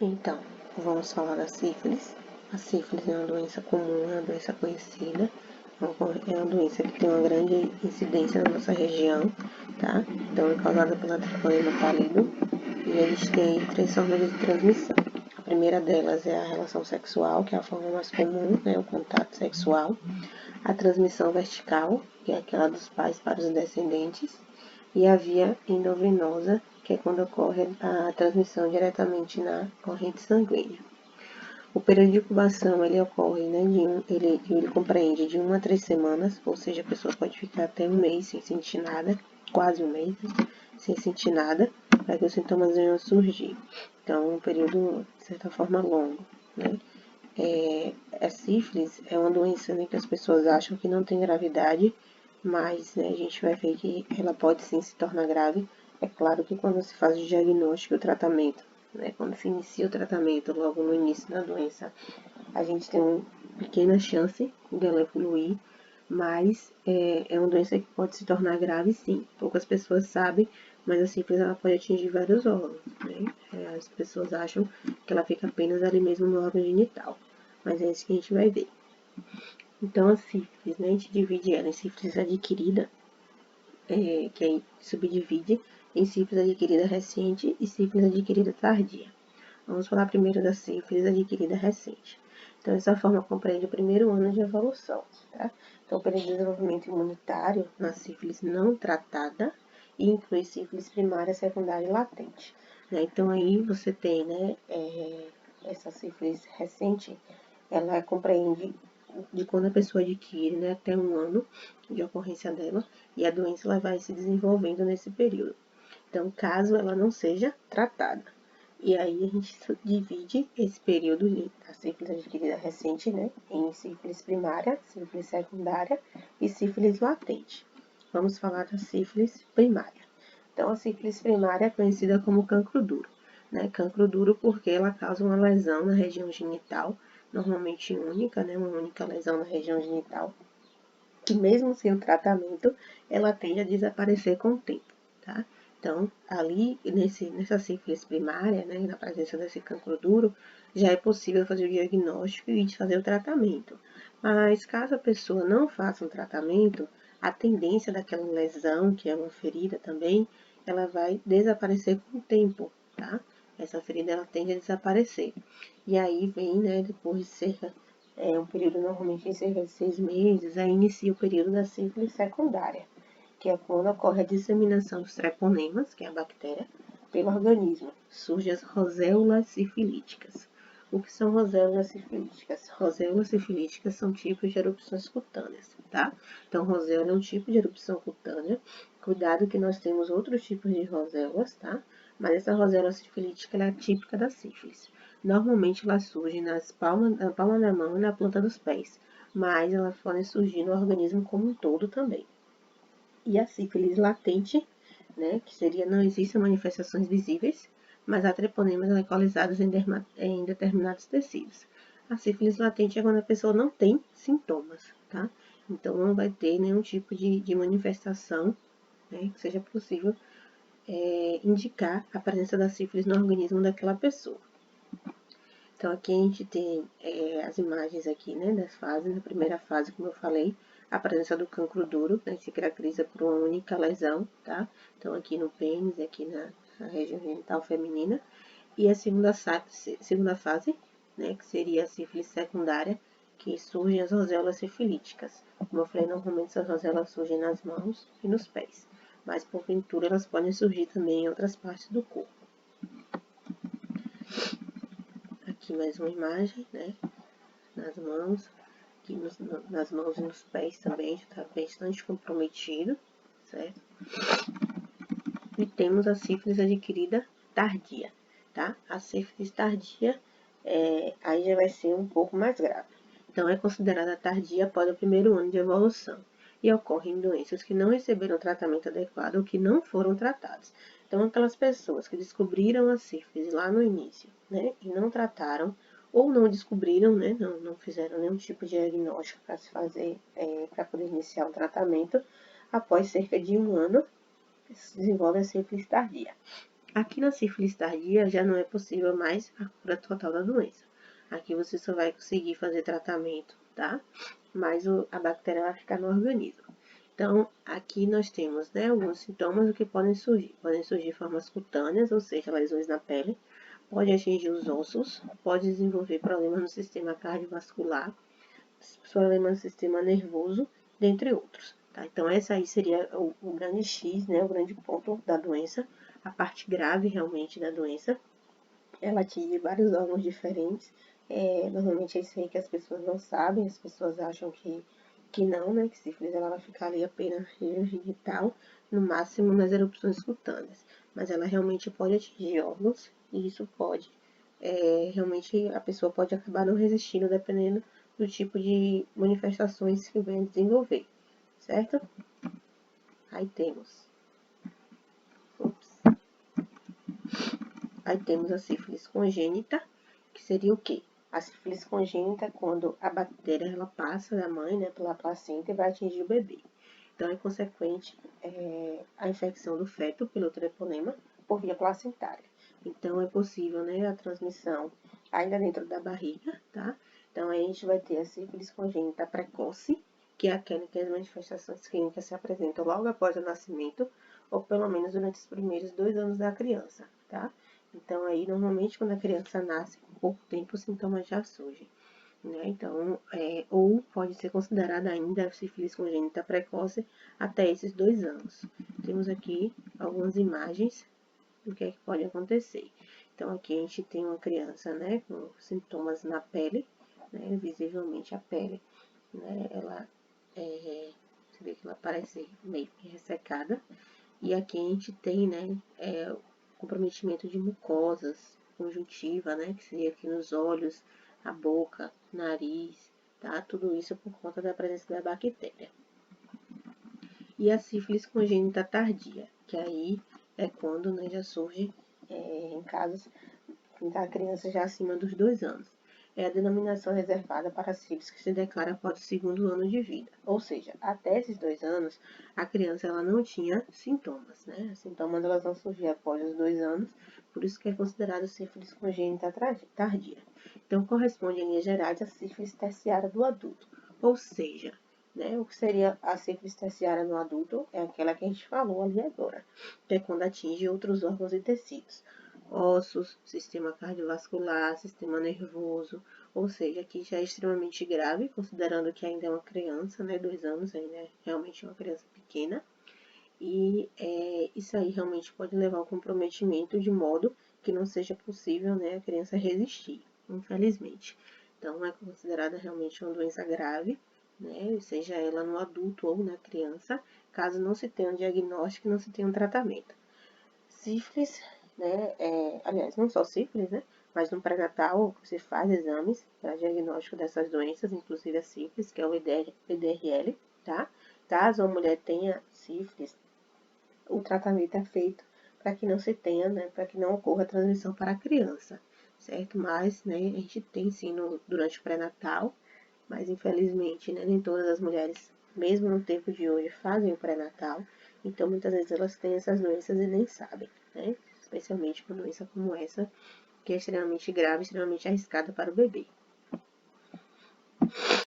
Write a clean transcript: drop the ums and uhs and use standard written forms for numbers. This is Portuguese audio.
Então, vamos falar da sífilis. A sífilis é uma doença comum, é uma doença conhecida, é uma doença que tem uma grande incidência na nossa região, tá? Então, é causada pela tricoema pálido e a gente tem 3 formas de transmissão. A primeira delas é a relação sexual, que é a forma mais comum, né? O contato sexual. A transmissão vertical, que é aquela dos pais para os descendentes, e a via endovenosa, que é quando ocorre a transmissão diretamente na corrente sanguínea. O período de incubação, ele ocorre, né, ele compreende de 1 a 3 semanas, ou seja, a pessoa pode ficar até um mês sem sentir nada, quase um mês, né, sem sentir nada, para que os sintomas venham a surgir. Então, é um período, de certa forma, longo, né. A sífilis é uma doença, né, que as pessoas acham que não tem gravidade, mas, né, a gente vai ver que ela pode sim se tornar grave. É claro que quando se faz o diagnóstico e o tratamento, né, quando se inicia o tratamento logo no início da doença, a gente tem uma pequena chance dela evoluir, mas é uma doença que pode se tornar grave sim. Poucas pessoas sabem, mas a sífilis ela pode atingir vários órgãos, né? As pessoas acham que ela fica apenas ali mesmo no órgão genital, mas é isso que a gente vai ver. Então, a sífilis, né, a gente divide ela em sífilis adquirida, que aí subdivide em sífilis adquirida recente e sífilis adquirida tardia. Vamos falar primeiro da sífilis adquirida recente. Então, essa forma compreende o primeiro ano de evolução, tá? Então, o período de desenvolvimento imunitário na sífilis não tratada e inclui sífilis primária, secundária e latente, né? Então, aí você tem, né, essa sífilis recente, ela compreende de quando a pessoa adquire, né, até um ano de ocorrência dela, e a doença ela vai se desenvolvendo nesse período. Então, caso ela não seja tratada. E aí a gente divide esse período da sífilis adquirida recente, né, em sífilis primária, sífilis secundária e sífilis latente. Vamos falar da sífilis primária. Então, a sífilis primária é conhecida como cancro duro, né? Cancro duro porque ela causa uma lesão na região genital, normalmente única, né? Uma única lesão na região genital, que mesmo sem o tratamento, ela tende a desaparecer com o tempo, tá? Então, ali, nessa sífilis primária, né, na presença desse cancro duro, já é possível fazer o diagnóstico e fazer o tratamento. Mas, caso a pessoa não faça um tratamento, a tendência daquela lesão, que é uma ferida também, ela vai desaparecer com o tempo, tá? Essa ferida, ela tende a desaparecer. E aí vem, né, depois de cerca um período normalmente em cerca de 6 meses, aí inicia o período da sífilis secundária, que é quando ocorre a disseminação dos treponemas, que é a bactéria, pelo organismo. Surgem as roséolas sifilíticas. O que são roséolas sifilíticas? Roséolas sifilíticas são tipos de erupções cutâneas, tá? Então, roséola é um tipo de erupção cutânea. Cuidado que nós temos outros tipos de roséolas, tá? Mas essa roséola sifilítica é típica da sífilis. Normalmente elas surgem na palma da mão e na planta dos pés, mas elas podem surgir no organismo como um todo também. E a sífilis latente, né, que seria não existem manifestações visíveis, mas há treponemas localizados em determinados tecidos. A sífilis latente é quando a pessoa não tem sintomas, tá? Então não vai ter nenhum tipo de manifestação, né, que seja possível indicar a presença da sífilis no organismo daquela pessoa. Então, aqui a gente tem as imagens aqui, né, das fases. Na primeira fase, como eu falei, a presença do cancro duro, né, se caracteriza por uma única lesão, tá? Então, aqui no pênis, aqui na região genital feminina. E a segunda fase, né, que seria a sífilis secundária, que surgem as roséolas sifilíticas. Como eu falei, normalmente essas roséolas surgem nas mãos e nos pés, mas porventura elas podem surgir também em outras partes do corpo. Aqui mais uma imagem, né, nas mãos, aqui nas mãos e nos pés também, já está bastante comprometido, certo? E temos a sífilis adquirida tardia, tá? A sífilis tardia, aí já vai ser um pouco mais grave. Então, é considerada tardia após o primeiro ano de evolução e ocorre em doenças que não receberam tratamento adequado ou que não foram tratadas. Então, aquelas pessoas que descobriram a sífilis lá no início, né, e não trataram, ou não descobriram, né, não fizeram nenhum tipo de diagnóstico para se fazer, para poder iniciar o tratamento, após cerca de um ano, se desenvolve a sífilis tardia. Aqui na sífilis tardia já não é possível mais a cura total da doença. Aqui você só vai conseguir fazer tratamento, tá? Mas a bactéria vai ficar no organismo. Então, aqui nós temos, né, alguns sintomas que podem surgir. Podem surgir formas cutâneas, ou seja, lesões na pele. Pode atingir os ossos. Pode desenvolver problemas no sistema cardiovascular. Problemas no sistema nervoso, dentre outros. Tá? Então, essa aí seria o grande X, né, o grande ponto da doença. A parte grave, realmente, da doença. Ela atinge vários órgãos diferentes. Normalmente é isso aí que as pessoas não sabem, as pessoas acham que não, né? Que sífilis ela vai ficar ali apenas região genital, no máximo nas erupções cutâneas. Mas ela realmente pode atingir órgãos e isso pode, realmente a pessoa pode acabar não resistindo dependendo do tipo de manifestações que venha desenvolver, certo? Aí temos, ups, aí temos a sífilis congênita, que seria o quê? A sífilis congênita é quando a bactéria ela passa da mãe, né, pela placenta e vai atingir o bebê. Então, é consequente a infecção do feto pelo treponema por via placentária. Então, é possível, né, a transmissão ainda dentro da barriga, tá? Então, aí a gente vai ter a sífilis congênita precoce, que é aquela que as manifestações clínicas se apresentam logo após o nascimento, ou pelo menos durante os primeiros 2 anos da criança, tá? Então, aí, normalmente, quando a criança nasce, com pouco tempo, os sintomas já surgem. Né? Então, ou pode ser considerada ainda a sífilis congênita precoce até esses 2 anos. Temos aqui algumas imagens do que é que pode acontecer. Então, aqui a gente tem uma criança, né, com sintomas na pele, né, visivelmente a pele, né, ela, você vê que ela parece meio que ressecada. E aqui a gente tem, né, comprometimento de mucosas, conjuntiva, né, que seria aqui nos olhos, a boca, nariz, tá? Tudo isso por conta da presença da bactéria. E a sífilis congênita tardia, que aí é quando, né, já surge em casos da criança já acima dos 2 anos. É a denominação reservada para sífilis que se declara após o segundo ano de vida. Ou seja, até esses 2 anos, a criança ela não tinha sintomas, né? Os sintomas elas vão surgir após os 2 anos, por isso que é considerado sífilis congênita tardia. Então, corresponde, em linhas gerais, à sífilis terciária do adulto. Ou seja, né, o que seria a sífilis terciária no adulto é aquela que a gente falou ali agora, que é quando atinge outros órgãos e tecidos ossos, sistema cardiovascular, sistema nervoso, ou seja, aqui já é extremamente grave, considerando que ainda é uma criança, né, 2 anos ainda é realmente uma criança pequena, e isso aí realmente pode levar ao comprometimento de modo que não seja possível, né, a criança resistir, infelizmente. Então, é considerada realmente uma doença grave, né, seja ela no adulto ou na criança, caso não se tenha um diagnóstico e não se tenha um tratamento. Sífilis, né? Aliás, não só sífilis, né? Mas no pré-natal você faz exames para diagnóstico dessas doenças, inclusive a sífilis, que é o PDRL, tá? Caso a mulher tenha sífilis, o tratamento é feito para que não se tenha, né? Para que não ocorra transmissão para a criança, certo? Mas, né? A gente tem sim durante o pré-natal, mas infelizmente, né? Nem todas as mulheres, mesmo no tempo de hoje, fazem o pré-natal. Então, muitas vezes elas têm essas doenças e nem sabem, né? Especialmente uma doença como essa, que é extremamente grave, extremamente arriscada para o bebê.